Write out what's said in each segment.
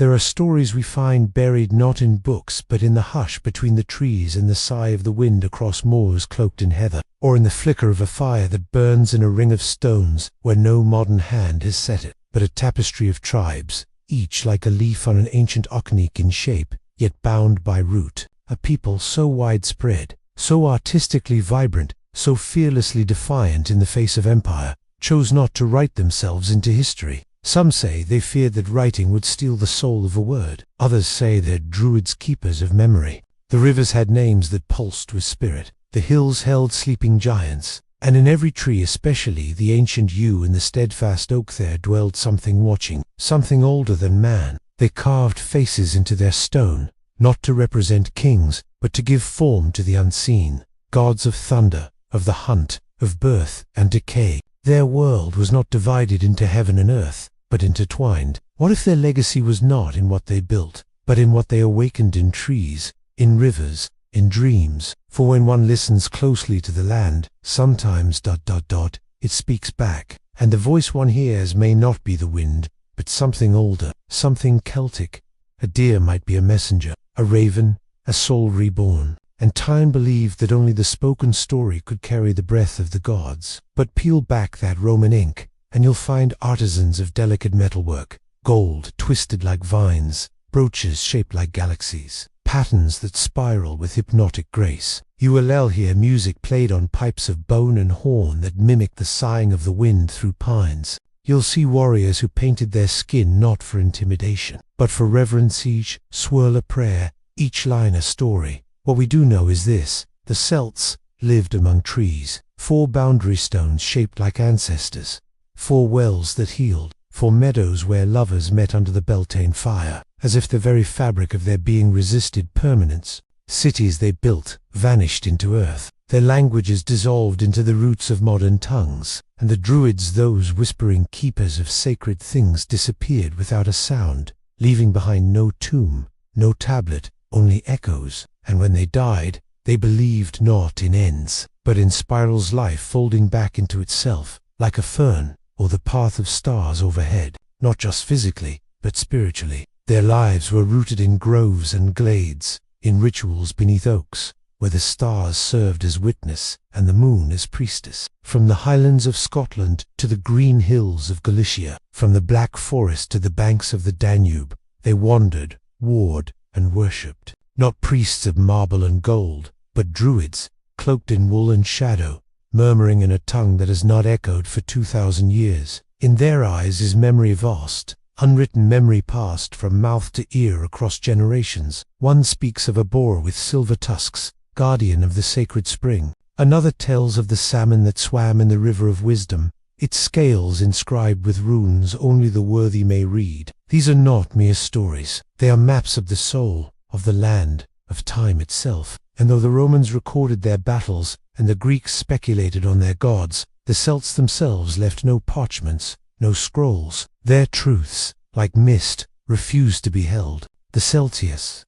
There are stories we find buried not in books but in the hush between the trees and the sigh of the wind across moors cloaked in heather, or in the flicker of a fire that burns in a ring of stones where no modern hand has set it, but a tapestry of tribes, each like a leaf on an ancient ochnique in shape, yet bound by root. A people so widespread, so artistically vibrant, so fearlessly defiant in the face of empire, chose not to write themselves into history. Some say they feared that writing would steal the soul of a word. Others say they're Druids, keepers of memory. The rivers had names that pulsed with spirit. The hills held sleeping giants. And in every tree, especially the ancient yew and the steadfast oak, there dwelled something watching, something older than man. They carved faces into their stone, not to represent kings, but to give form to the unseen, gods of thunder, of the hunt, of birth and decay. Their world was not divided into heaven and earth, but intertwined. What if their legacy was not in what they built, but in what they awakened in trees, in rivers, in dreams? For when one listens closely to the land, sometimes ... it speaks back, and the voice one hears may not be the wind, but something older, something Celtic. A deer might be a messenger, a raven, a soul reborn. And time believed that only the spoken story could carry the breath of the gods. But peel back that Roman ink, and you'll find artisans of delicate metalwork, gold twisted like vines, brooches shaped like galaxies, patterns that spiral with hypnotic grace. You will hear music played on pipes of bone and horn that mimic the sighing of the wind through pines. You'll see warriors who painted their skin not for intimidation, but for reverence, each swirl a prayer, each line a story. What we do know is this: the Celts lived among trees, 4 boundary stones shaped like ancestors, 4 wells that healed, 4 meadows where lovers met under the Beltane fire, as if the very fabric of their being resisted permanence. Cities they built vanished into earth, their languages dissolved into the roots of modern tongues, and the Druids, those whispering keepers of sacred things, disappeared without a sound, leaving behind no tomb, no tablet, only echoes. And when they died, they believed not in ends, but in spirals, life folding back into itself, like a fern, or the path of stars overhead, not just physically, but spiritually. Their lives were rooted in groves and glades, in rituals beneath oaks, where the stars served as witness and the moon as priestess. From the highlands of Scotland to the green hills of Galicia, from the Black Forest to the banks of the Danube, they wandered, warred, and worshipped. Not priests of marble and gold, but Druids, cloaked in wool and shadow, murmuring in a tongue that has not echoed for 2,000 years. In their eyes is memory vast, unwritten memory passed from mouth to ear across generations. One speaks of a boar with silver tusks, guardian of the sacred spring. Another tells of the salmon that swam in the river of wisdom, its scales inscribed with runes only the worthy may read. These are not mere stories. They are maps of the soul, of the land, of time itself. And though the Romans recorded their battles and the Greeks speculated on their gods, the Celts themselves left no parchments, no scrolls. Their truths, like mist, refused to be held. The Celtius,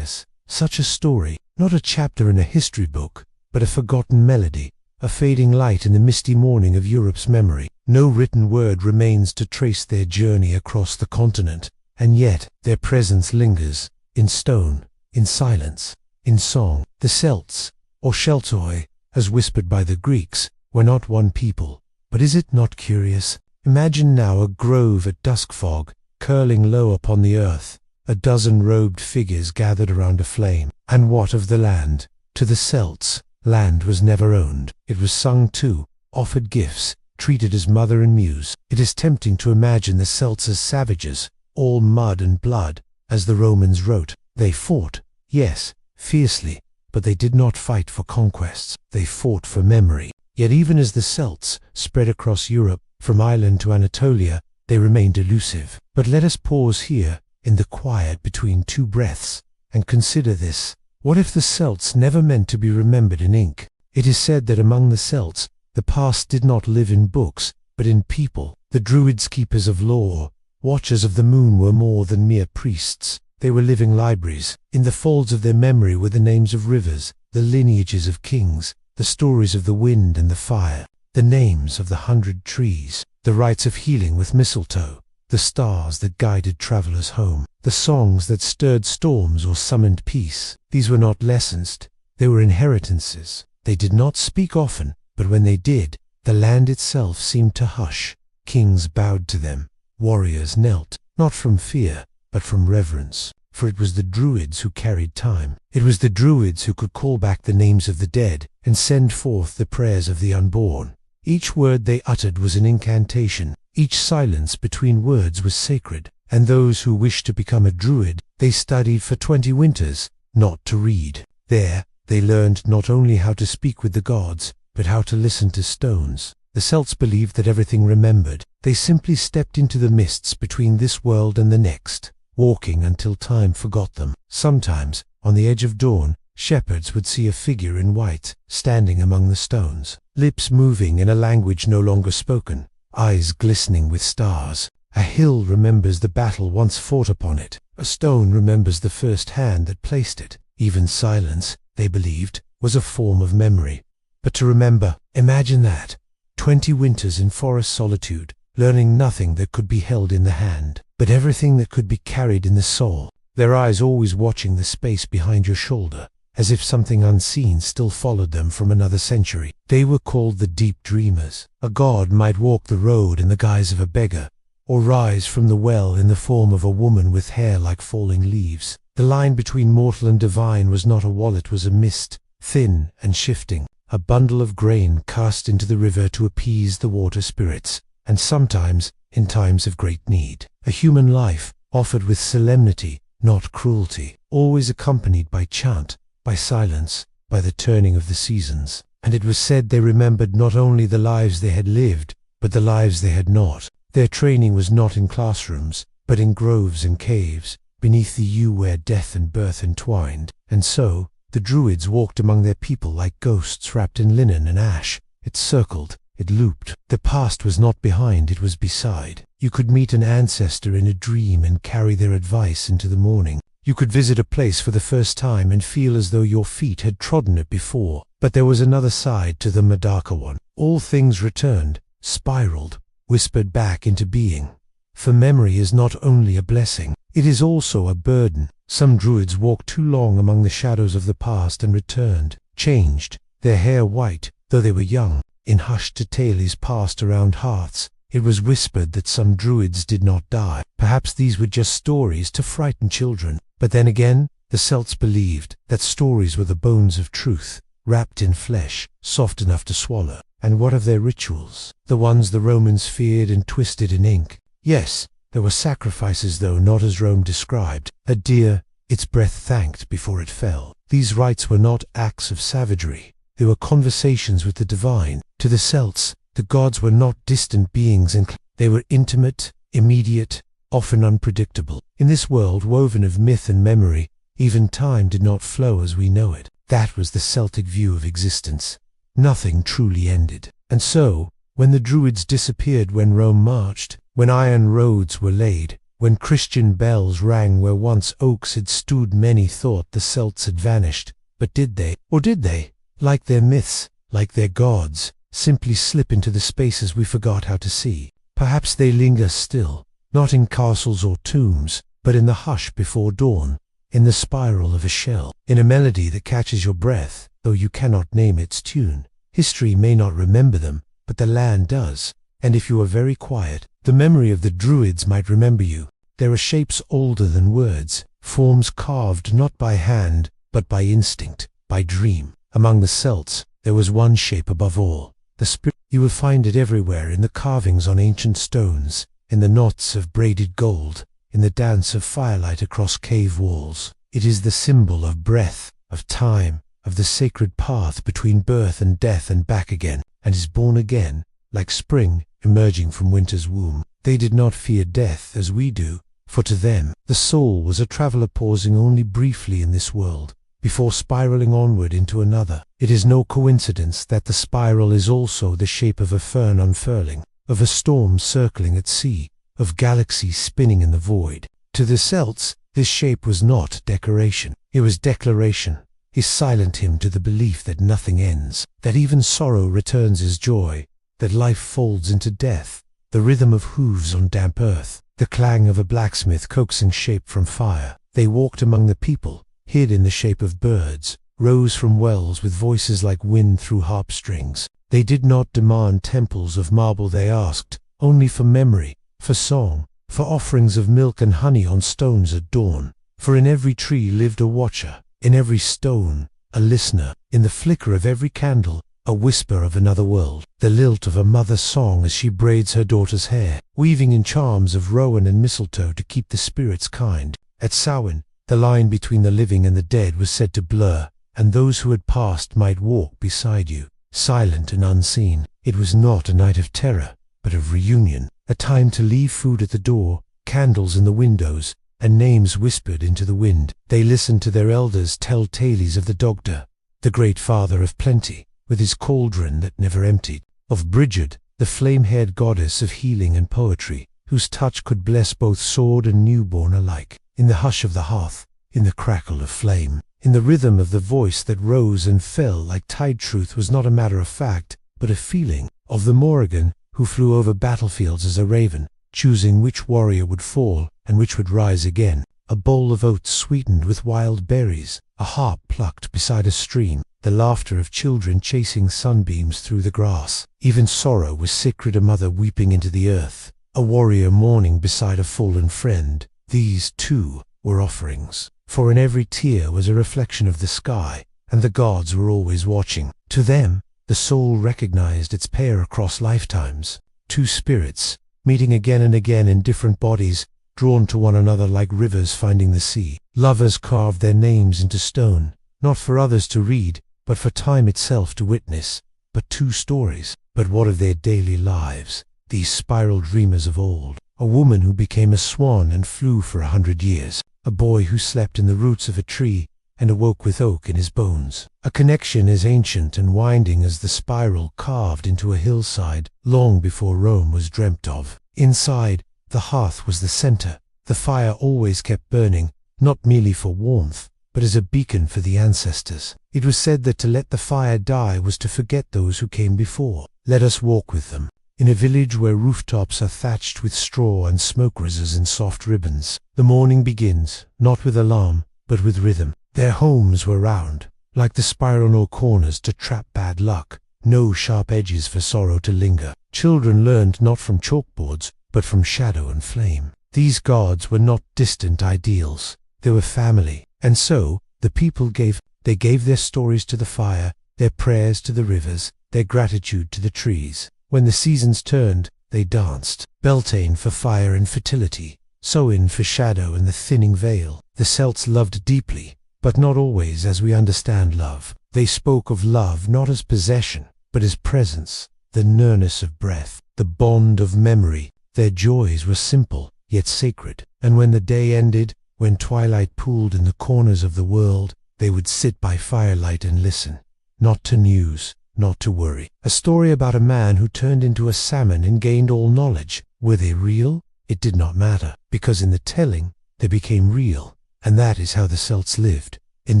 such a story, not a chapter in a history book, but a forgotten melody, a fading light in the misty morning of Europe's memory. No written word remains to trace their journey across the continent, and yet their presence lingers, in stone, in silence, in song. The Celts, or Celtoi, as whispered by the Greeks, were not one people. But is it not curious? Imagine now a grove at dusk fog, curling low upon the earth, a dozen robed figures gathered around a flame. And what of the land? To the Celts, land was never owned. It was sung to, offered gifts, treated as mother and muse. It is tempting to imagine the Celts as savages, all mud and blood, as the Romans wrote. They fought, yes, fiercely, but they did not fight for conquests. They fought for memory. Yet even as the Celts spread across Europe, from Ireland to Anatolia, they remained elusive. But let us pause here, in the quiet between 2 breaths, and consider this. What if the Celts never meant to be remembered in ink? It is said that among the Celts, the past did not live in books, but in people. The Druids, keepers of lore, watchers of the moon, were more than mere priests. They were living libraries. In the folds of their memory were the names of rivers, the lineages of kings, the stories of the wind and the fire, the names of the 100 trees, the rites of healing with mistletoe, the stars that guided travelers home, the songs that stirred storms or summoned peace. These were not lessons, they were inheritances. They did not speak often, but when they did, the land itself seemed to hush. Kings bowed to them, warriors knelt, not from fear, but from reverence. For it was the Druids who carried time. It was the Druids who could call back the names of the dead and send forth the prayers of the unborn. Each word they uttered was an incantation. Each silence between words was sacred. And those who wished to become a Druid, they studied for 20 winters, not to read. There, they learned not only how to speak with the gods, but how to listen to stones. The Celts believed that everything remembered. They simply stepped into the mists between this world and the next, walking until time forgot them. Sometimes, on the edge of dawn, shepherds would see a figure in white, standing among the stones, lips moving in a language no longer spoken, eyes glistening with stars. A hill remembers the battle once fought upon it. A stone remembers the first hand that placed it. Even silence, they believed, was a form of memory. But to remember, imagine that. 20 winters in forest solitude, learning nothing that could be held in the hand, but everything that could be carried in the soul. Their eyes always watching the space behind your shoulder, as if something unseen still followed them from another century. They were called the deep dreamers. A god might walk the road in the guise of a beggar, or rise from the well in the form of a woman with hair like falling leaves. The line between mortal and divine was not a wall, it was a mist, thin and shifting, a bundle of grain cast into the river to appease the water spirits, and sometimes, in times of great need, a human life offered with solemnity, not cruelty, always accompanied by chant, by silence, by the turning of the seasons. And it was said they remembered not only the lives they had lived, but the lives they had not. Their training was not in classrooms, but in groves and caves, beneath the yew where death and birth entwined. And so, the Druids walked among their people like ghosts wrapped in linen and ash. It circled, it looped. The past was not behind, it was beside. You could meet an ancestor in a dream and carry their advice into the morning. You could visit a place for the first time and feel as though your feet had trodden it before. But there was another side to them, a darker one. All things returned, spiraled, whispered back into being. For memory is not only a blessing, it is also a burden. Some Druids walked too long among the shadows of the past and returned, changed, their hair white, though they were young. In hushed tales passed around hearths, it was whispered that some Druids did not die. Perhaps these were just stories to frighten children. But then again, the Celts believed that stories were the bones of truth, wrapped in flesh, soft enough to swallow. And what of their rituals? The ones the Romans feared and twisted in ink. Yes, there were sacrifices, though not as Rome described. A deer, its breath thanked before it fell. These rites were not acts of savagery. They were conversations with the divine. To the Celts, the gods were not distant beings, and they were intimate, immediate, often unpredictable. In this world woven of myth and memory, even time did not flow as we know it. That was the Celtic view of existence. Nothing truly ended. And so, when the Druids disappeared, when Rome marched, when iron roads were laid, when Christian bells rang where once oaks had stood, many thought the Celts had vanished. But did they? Or did they, like their myths, like their gods, simply slip into the spaces we forgot how to see? Perhaps they linger still, not in castles or tombs, but in the hush before dawn, in the spiral of a shell, in a melody that catches your breath, though you cannot name its tune. History may not remember them, but the land does. And if you are very quiet, the memory of the Druids might remember you. There are shapes older than words, forms carved not by hand, but by instinct, by dream. Among the Celts, there was one shape above all, the spirit. You will find it everywhere, in the carvings on ancient stones, in the knots of braided gold, in the dance of firelight across cave walls. It is the symbol of breath, of time, of the sacred path between birth and death and back again, and is born again, like spring emerging from winter's womb. They did not fear death as we do, for to them, the soul was a traveler pausing only briefly in this world, before spiraling onward into another. It is no coincidence that the spiral is also the shape of a fern unfurling, of a storm circling at sea, of galaxies spinning in the void. To the Celts, this shape was not decoration, it was declaration, a silent hymn to the belief that nothing ends, that even sorrow returns as joy, that life folds into death, the rhythm of hooves on damp earth, the clang of a blacksmith coaxing shape from fire. They walked among the people, hid in the shape of birds, rose from wells with voices like wind through harp strings. They did not demand temples of marble, they asked, only for memory, for song, for offerings of milk and honey on stones at dawn. For in every tree lived a watcher, in every stone a listener, in the flicker of every candle a whisper of another world, the lilt of a mother's song as she braids her daughter's hair, weaving in charms of rowan and mistletoe to keep the spirits kind. At Samhain, the line between the living and the dead was said to blur, and those who had passed might walk beside you, silent and unseen. It was not a night of terror, but of reunion, a time to leave food at the door, candles in the windows, and names whispered into the wind. They listened to their elders tell tales of the Dogda, the great father of plenty, with his cauldron that never emptied, of Brigid, the flame-haired goddess of healing and poetry, whose touch could bless both sword and newborn alike. In the hush of the hearth, in the crackle of flame, in the rhythm of the voice that rose and fell like tide, truth was not a matter of fact, but a feeling, of the Morrigan who flew over battlefields as a raven, choosing which warrior would fall and which would rise again. A bowl of oats sweetened with wild berries, a harp plucked beside a stream, the laughter of children chasing sunbeams through the grass. Even sorrow was sacred, a mother weeping into the earth, a warrior mourning beside a fallen friend. These, too, were offerings, for in every tear was a reflection of the sky, and the gods were always watching. To them, the soul recognized its pair across lifetimes, two spirits, meeting again and again in different bodies, drawn to one another like rivers finding the sea. Lovers carved their names into stone, not for others to read, but for time itself to witness. But two stories. But what of their daily lives, these spiral dreamers of old? A woman who became a swan and flew for 100 years. A boy who slept in the roots of a tree and awoke with oak in his bones. A connection as ancient and winding as the spiral carved into a hillside long before Rome was dreamt of. Inside, the hearth was the center. The fire always kept burning, not merely for warmth, but as a beacon for the ancestors. It was said that to let the fire die was to forget those who came before. Let us walk with them. In a village where rooftops are thatched with straw and smoke rises in soft ribbons, the morning begins, not with alarm, but with rhythm. Their homes were round, like the spiral, no corners to trap bad luck, no sharp edges for sorrow to linger. Children learned not from chalkboards, but from shadow and flame. These gods were not distant ideals, they were family. And so, the people gave their stories to the fire, their prayers to the rivers, their gratitude to the trees. When the seasons turned, they danced. Beltane for fire and fertility, Samhain for shadow and the thinning veil. The Celts loved deeply, but not always as we understand love. They spoke of love not as possession, but as presence, the nearness of breath, the bond of memory. Their joys were simple, yet sacred. And when the day ended, when twilight pooled in the corners of the world, they would sit by firelight and listen, not to news, not to worry. A story about a man who turned into a salmon and gained all knowledge. Were they real? It did not matter, because in the telling, they became real. And that is how the Celts lived, in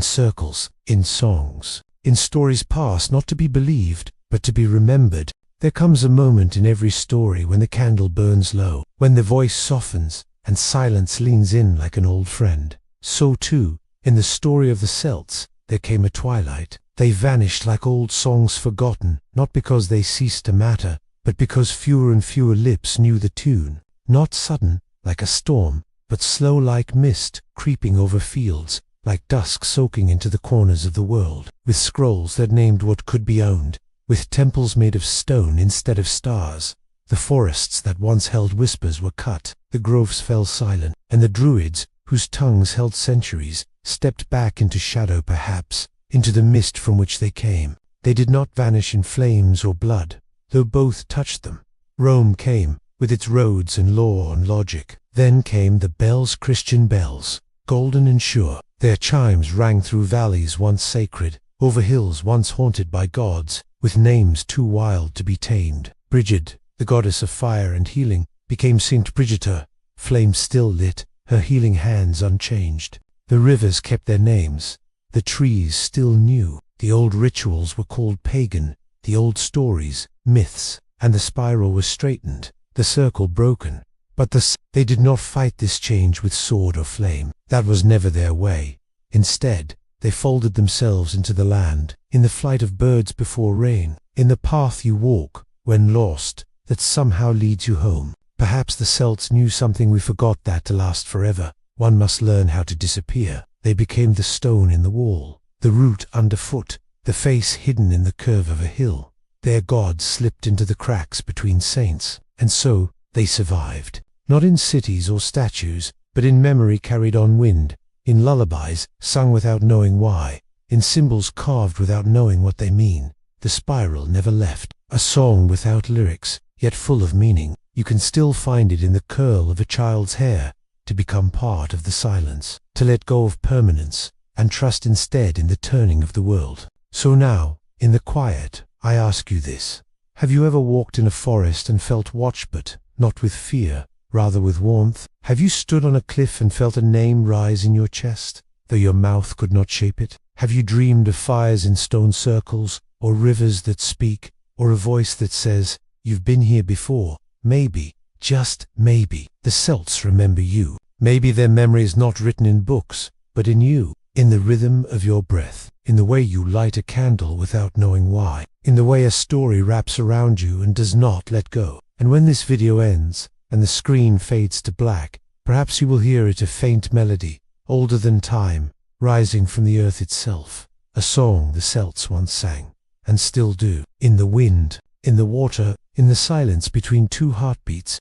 circles, in songs, in stories passed not to be believed, but to be remembered. There comes a moment in every story when the candle burns low, when the voice softens, and silence leans in like an old friend. So too, in the story of the Celts, there came a twilight. They vanished like old songs forgotten, not because they ceased to matter, but because fewer and fewer lips knew the tune. Not sudden, like a storm, but slow like mist, creeping over fields, like dusk soaking into the corners of the world, with scrolls that named what could be owned, with temples made of stone instead of stars. The forests that once held whispers were cut, the groves fell silent, and the Druids, whose tongues held centuries, stepped back into shadow perhaps, into the mist from which they came. They did not vanish in flames or blood, though both touched them. Rome came, with its roads and law and logic. Then came the bells, Christian bells, golden and sure. Their chimes rang through valleys once sacred, over hills once haunted by gods, with names too wild to be tamed. Brigid, the goddess of fire and healing, became Saint Brigita, flame still lit, her healing hands unchanged. The rivers kept their names, the trees still knew. The old rituals were called pagan, the old stories, myths, and the spiral was straightened, the circle broken, But they did not fight this change with sword or flame. That was never their way. Instead, they folded themselves into the land, in the flight of birds before rain, in the path you walk, when lost, that somehow leads you home. Perhaps the Celts knew something we forgot, that to last forever, one must learn how to disappear. They became the stone in the wall, the root underfoot, the face hidden in the curve of a hill. Their gods slipped into the cracks between saints, and so they survived. Not in cities or statues, but in memory carried on wind, in lullabies sung without knowing why, in symbols carved without knowing what they mean. The spiral never left, a song without lyrics, yet full of meaning. You can still find it in the curl of a child's hair, to become part of the silence, to let go of permanence, and trust instead in the turning of the world. So now, in the quiet, I ask you this. Have you ever walked in a forest and felt watched, but not with fear, rather with warmth? Have you stood on a cliff and felt a name rise in your chest, though your mouth could not shape it? Have you dreamed of fires in stone circles, or rivers that speak, or a voice that says, "You've been here before"? Maybe, just maybe, the Celts remember you. Maybe their memory is not written in books, but in you, in the rhythm of your breath, in the way you light a candle without knowing why, in the way a story wraps around you and does not let go. And when this video ends, and the screen fades to black, perhaps you will hear it, a faint melody, older than time, rising from the earth itself, a song the Celts once sang, and still do, in the wind, in the water, in the silence between two heartbeats,